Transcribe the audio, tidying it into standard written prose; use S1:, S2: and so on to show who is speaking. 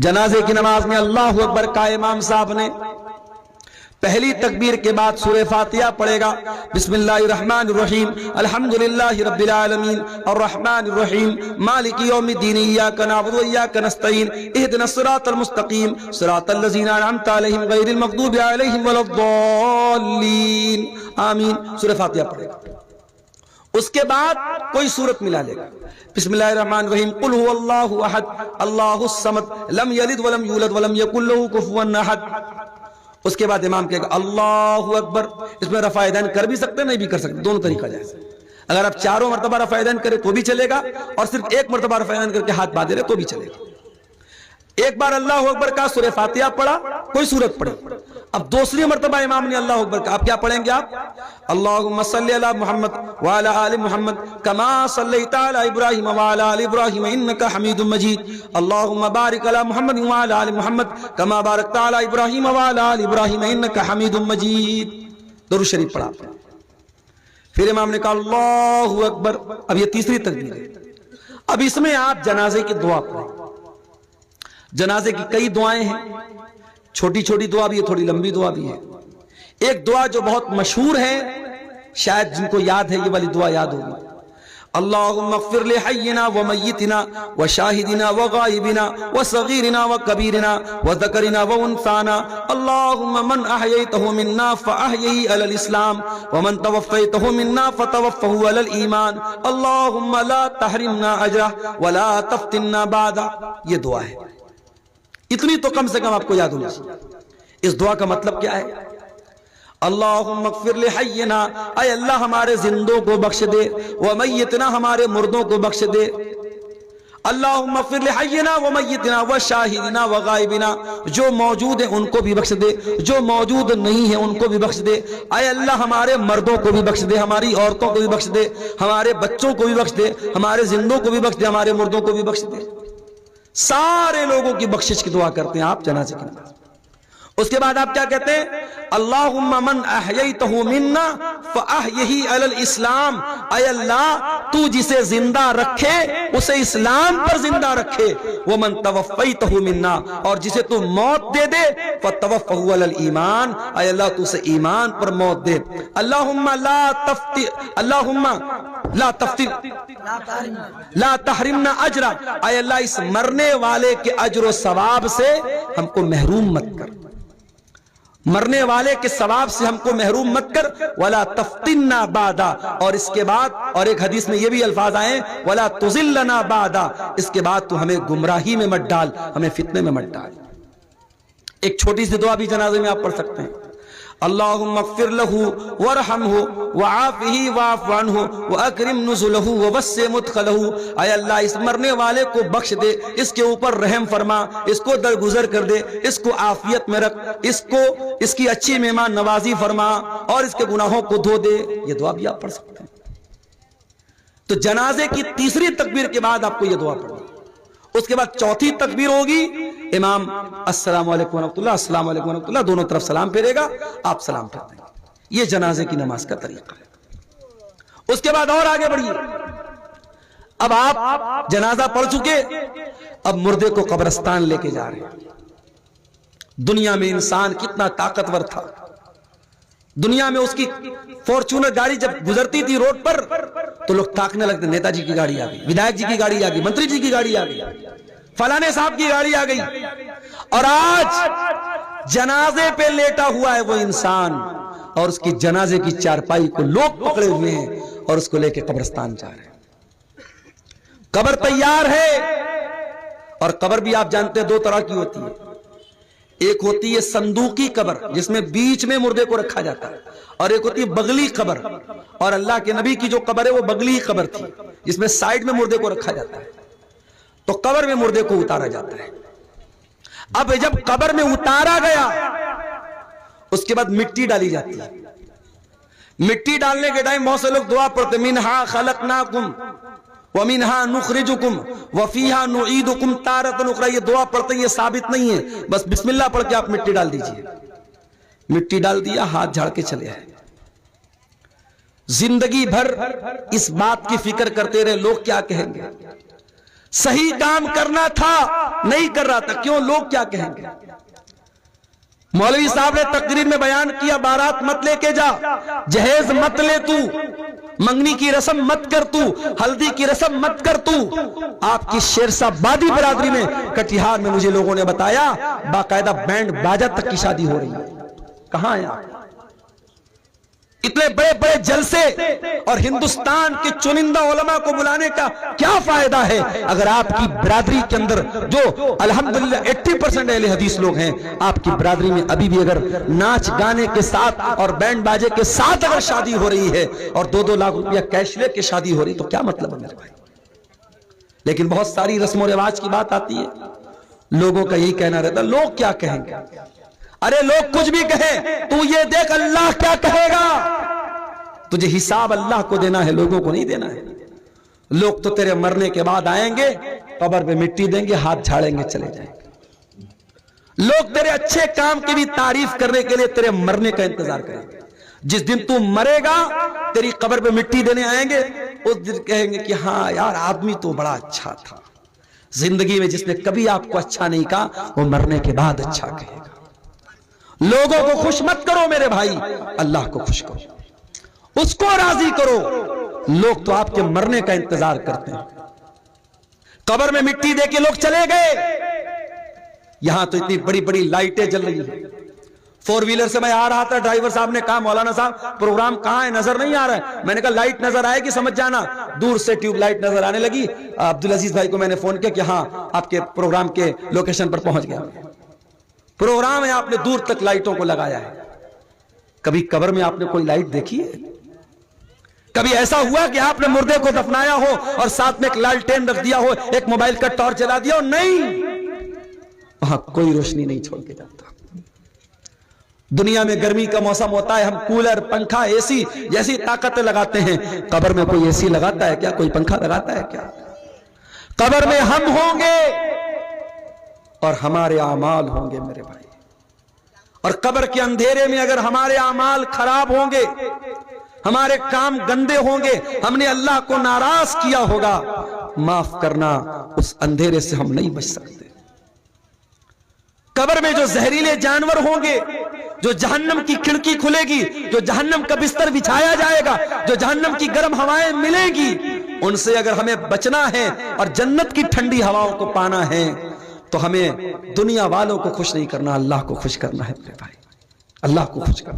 S1: جنازے کی نماز میں اللہ اکبر کا امام صاحب نے پہلی تکبیر کے بعد سورہ فاتحہ پڑھے گا۔ بسم اللہ الرحمن الرحیم الحمدللہ رب العالمین الرحمن الرحیم مالک یوم الدین ایاک نعبد و ایاک نستعین اہدنا الصراط المستقیم صراط الذین انعمت علیہم غیر المغضوب علیہم ولا الضالین آمین۔ سورہ فاتحہ پڑھے گا۔ اس کے بعد کوئی سورت ملا لے گا۔ بسم اللہ الرحمن الرحیم قل هو اللہ احد اللہ الصمد لم یلد ولم یولد ولم یکن له کفوا احد۔ اس کے بعد امام کہے گا اللہ اکبر۔ اس میں رفع یدین کر بھی سکتے نہیں بھی کر سکتے، دونوں طریقہ جائز۔ اگر آپ چاروں مرتبہ رفع یدین کرے تو بھی چلے گا، اور صرف ایک مرتبہ رفع یدین کر کے ہاتھ باندھے رہے تو بھی چلے گا۔ ایک بار اللہ اکبر کا سورہ فاتحہ پڑھا، کوئی سورت پڑھی۔ اب دوسری مرتبہ امام نے اللہ اکبر کا، آپ کیا پڑھیں گے؟ آپ اللہم صلی علی محمد وعلی آل محمد کما صلیت علی ابراہیم وعلی آل ابراہیم انکا حمید مجید اللہم بارک علی محمد وعلی آل محمد کما بارکت علی ابراہیم وعلی آل ابراہیم انکا حمید مجید۔ درود شریف پڑھا۔ پھر امام نے کہا اللہ اکبر۔ اب یہ تیسری تکبیر ہے۔ اب اس میں آپ جنازے کی دعا پڑھیں۔ جنازے کی کئی دعائیں ہیں، چھوٹی چھوٹی دعا بھی ہے، تھوڑی لمبی دعا بھی ہے۔ ایک دعا جو بہت مشہور ہے، شاید جن کو یاد ہے یہ والی دعا یاد ہوگی۔ اللہم اغفر لحینا ومیتنا وشاہدنا وغائبنا وصغیرنا وکبیرنا وذکرنا وانثانا اللہم من احییتہ منا فاحیہ علی الاسلام ومن توفیتہ منا فتوفہ علی الایمان اللہم لا تحرمنا اجرہ ولا تفتنا بعدہ۔ یہ دعا ہے، اتنی تو کم سے کم آپ کو یاد ہونی چاہیے۔ اس دعا کا مطلب کیا ہے؟ اللہم اغفر لحینا، اے اللہ ہمارے زندوں کو بخش دے، ومیتنا ہمارے مردوں کو بخش دے۔ اللہم اغفر لحینا ومیتنا وشاہدنا وغائبنا، جو موجود ہیں ان کو بھی بخش دے، جو موجود نہیں ہیں ان کو بھی بخش دے۔ اے اللہ ہمارے مردوں کو بھی بخش دے، ہماری عورتوں کو بھی بخش دے، ہمارے بچوں کو بھی بخش دے، ہمارے زندوں کو بھی بخش دے، ہمارے مردوں کو بھی بخش دے۔ سارے لوگوں کی بخشش کی دعا کرتے ہیں آپ جنازے کی نماز۔ اس کے بعد آپ کیا کہتے ہیں؟ اللہم من احییتہ منا فاحیہ علی الاسلام، اے اللہ تو جسے زندہ رکھے اسے اسلام پر زندہ رکھے، ومن توفیتہ منا، اور جسے تو موت دے دے فتوفہ علی الایمان، اے اللہ تو اسے ایمان پر موت دے۔ اللہم لا تحرمنا اجرا، اے اللہ اس مرنے والے کے اجر و ثواب سے ہم کو محروم مت کر، مرنے والے کے ثواب سے ہم کو محروم مت کر، ولا تفتنا بعدا، اور اس کے بعد اور ایک حدیث میں یہ بھی الفاظ آئے ولا تضلنا بعدا، اس کے بعد تو ہمیں گمراہی میں مت ڈال، ہمیں فتنے میں مت ڈال۔ ایک چھوٹی سی دعا بھی جنازے میں آپ پڑھ سکتے ہیں۔ اللہم اغفر لہ ورحمہ وعافہ واعف عنہ واکرم نزلہ ووسع مدخلہ، اے اللہ اس مرنے والے کو بخش دے، اس کے اوپر رحم فرما، اس کو درگزر کر دے، اس کو عافیت میں رکھ، اس کی اچھی مہمان نوازی فرما، اور اس کے گناہوں کو دھو دے۔ یہ دعا بھی آپ پڑھ سکتے ہیں۔ تو جنازے کی تیسری تکبیر کے بعد آپ کو یہ دعا پڑھنی۔ اس کے بعد چوتھی تکبیر ہوگی، امام السلام علیکم ورحمۃ اللہ، السلام علیکم ورحمۃ اللہ، دونوں طرف سلام پھیرے گا، آپ سلام پھیر دیں گے۔ یہ جنازے کی نماز کا طریقہ ہے۔ اس کے بعد اور آگے بڑھیے۔ اب آپ جنازہ پڑھ چکے، اب مردے کو قبرستان لے کے جا رہے ہیں۔ دنیا میں انسان کتنا طاقتور تھا، دنیا میں اس کی فارچونر گاڑی جب گزرتی تھی روڈ پر تو لوگ تاکنے لگتے، نیتا جی کی گاڑی آ گئی، ودھائک جی کی گاڑی آ گئی، منتری جی کی گاڑی آ گئی، فلانے صاحب کی گاڑی آ گئی۔ اور آج جنازے پہ لیٹا ہوا ہے وہ انسان، اور اس کی جنازے کی چارپائی کو لوگ پکڑے ہوئے ہیں اور اس کو لے کے قبرستان جا رہے ہیں۔ قبر تیار ہے، اور قبر بھی آپ جانتے ہیں دو طرح کی ہوتی ہے۔ ایک ہوتی ہے صندوقی قبر جس میں بیچ میں مردے کو رکھا جاتا ہے، اور ایک ہوتی ہے بغلی قبر، اور اللہ کے نبی کی جو قبر ہے وہ بغلی قبر تھی جس میں سائیڈ میں مردے کو رکھا جاتا ہے۔ تو قبر میں مردے کو اتارا جاتا ہے۔ اب جب قبر میں اتارا گیا اس کے بعد مٹی ڈالی جاتی ہے۔ مٹی ڈالنے کے ٹائم بہت سے لوگ دعا پڑھتے منہا خلقناکم ومنہا نخرجکم وفیہا نعیدکم تارۃ اخری، یہ دعا پڑھتے ہیں، یہ ثابت نہیں ہے، بس بسم اللہ پڑھ کے آپ مٹی ڈال دیجئے۔ مٹی ڈال دیا، ہاتھ جھاڑ کے چلے آئے۔ زندگی بھر اس بات کی فکر کرتے رہے لوگ کیا کہیں گے، صحیح کام کرنا تھا نہیں کر رہا تھا، کیوں؟ لوگ کیا کہیں گے؟ مولوی صاحب نے تقریر میں بیان کیا بارات مت لے کے جا، جہیز مت لے تو، منگنی کی رسم مت کر تو، ہلدی کی رسم مت کر تو۔ آپ کی شیرشاہ بادی برادری میں کٹیہار میں مجھے لوگوں نے بتایا باقاعدہ بینڈ باجا تک کی شادی ہو رہی ہے۔ کہاں ہے آپ؟ اتنے بڑے بڑے جلسے اور ہندوستان کے چنندہ علماء کو بلانے کا کیا فائدہ ہے اگر آپ کی برادری کے اندر جو الحمدللہ 80% اہل حدیث لوگ ہیں، آپ کی برادری میں ابھی بھی اگر ناچ گانے کے ساتھ اور بینڈ باجے کے ساتھ اگر شادی ہو رہی ہے اور 2-2 لاکھ روپیہ کیش لے کے شادی ہو رہی تو کیا مطلب ہے میرے بھائی؟ لیکن بہت ساری رسم و رواج کی بات آتی ہے، لوگوں کا یہی کہنا رہتا لوگ کیا کہیں گے۔ ارے لوگ کچھ بھی کہیں تو یہ دیکھ اللہ کیا کہے گا۔ تجھے حساب اللہ کو دینا ہے، لوگوں کو نہیں دینا ہے۔ لوگ تو تیرے مرنے کے بعد آئیں گے، قبر پہ مٹی دیں گے، ہاتھ جھاڑیں گے، چلے جائیں گے۔ لوگ تیرے اچھے کام کی بھی تعریف کرنے کے لیے تیرے مرنے کا انتظار کریں گے۔ جس دن تو مرے گا تیری قبر پہ مٹی دینے آئیں گے، اس دن کہیں گے کہ ہاں یار آدمی تو بڑا اچھا تھا۔ زندگی میں جس نے کبھی آپ کو اچھا نہیں کہا وہ مرنے کے بعد اچھا کہے گا۔ لوگوں کو خوش مت کرو میرے بھائی، اللہ کو خوش کرو، اس کو راضی کرو۔ لوگ تو آپ کے مرنے کا انتظار کرتے ہیں۔ قبر میں مٹی دے کے لوگ چلے گئے، یہاں تو اتنی بڑی بڑی لائٹیں جل رہی ہیں۔ 4 ویلر سے میں آ رہا تھا، ڈرائیور صاحب نے کہا مولانا صاحب پروگرام کہاں ہے، نظر نہیں آ رہا ہے۔ میں نے کہا لائٹ نظر آئے گی سمجھ جانا۔ دور سے ٹیوب لائٹ نظر آنے لگی۔ عبدالعزیز بھائی کو میں نے فون کیا کہ ہاں آپ کے پروگرام کے لوکیشن پر پہنچ گیا۔ پروگرام ہے، آپ نے دور تک لائٹوں کو لگایا ہے۔ کبھی قبر میں آپ نے کوئی لائٹ دیکھی ہے؟ کبھی ایسا ہوا کہ آپ نے مردے کو دفنایا ہو اور ساتھ میں ایک لالٹین رکھ دیا ہو، ایک موبائل کا ٹارچ جلا دیا ہو؟ نہیں، وہاں کوئی روشنی نہیں چھوڑ کے جاتا۔ دنیا میں گرمی کا موسم ہوتا ہے، ہم کولر، پنکھا، اے سی جیسی طاقتیں لگاتے ہیں۔ قبر میں کوئی اے سی لگاتا ہے کیا؟ کوئی پنکھا لگاتا ہے کیا؟ قبر میں ہم ہوں گے اور ہمارے اعمال ہوں گے میرے بھائی، اور قبر کے اندھیرے میں اگر ہمارے اعمال خراب ہوں گے، ہمارے کام گندے ہوں گے، ہم نے اللہ کو ناراض کیا ہوگا، معاف کرنا اس اندھیرے سے ہم نہیں بچ سکتے۔ قبر میں جو زہریلے جانور ہوں گے، جو جہنم کی کھڑکی کھلے گی، جو جہنم کا بستر بچھایا جائے گا، جو جہنم کی گرم ہوائیں ملیں گی، ان سے اگر ہمیں بچنا ہے اور جنت کی ٹھنڈی ہواؤں کو پانا ہے تو ہمیں دنیا والوں کو خوش نہیں کرنا، اللہ کو خوش کرنا ہے میرے بھائی، اللہ کو خوش کرنا۔